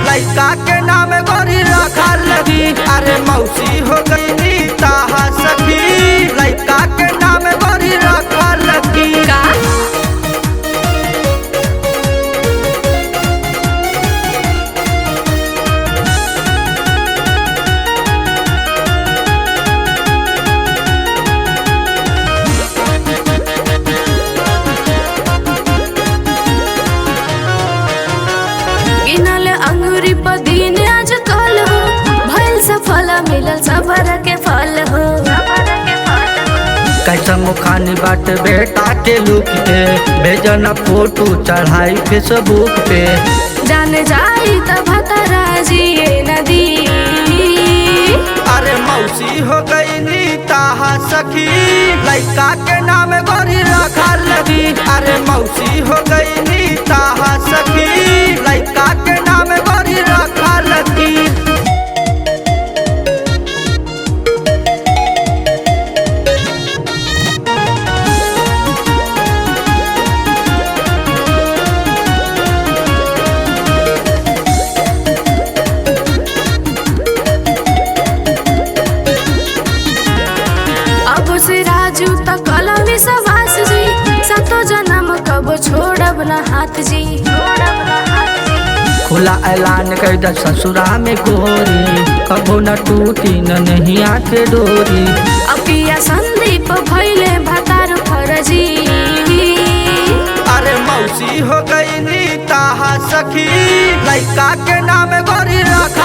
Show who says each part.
Speaker 1: लड़का के नाम गोरी रखा लगी। अरे मौसी हो गई नी ताहा सखी, लड़का के नाम गोरी रखा लगी।
Speaker 2: का गिनल अंगूरी पर दिन आज कल हो, भइल सफल मिलल सबर के फल हो।
Speaker 1: कैसा मुखानी बाट बेटा के लुक पे, भेजना फोटो चढ़ाई फेसबुक पे।
Speaker 2: जाने जाई त भतरा जिए नदी।
Speaker 1: अरे मौसी हो गई नी ताहा सखी, लड़का के नाम गोरी रखा लगी। अरे मौसी हो गई नी ताहा सखी, लड़का के नाम गोरी रखा लगी।
Speaker 2: अब से राजू त कलम सवास जी, सतो जन्म कब छोड़ब न हाथ जी।
Speaker 1: खुला ऐलान कर द ससुरा में गोरी, कबो न टूटी न नहीं आके डोरी।
Speaker 2: अपिया संदीप भइले भतार फरजी।
Speaker 1: अरे मौसी हो गई नी ताहा सखी, लड़का के नाम गोरी रखा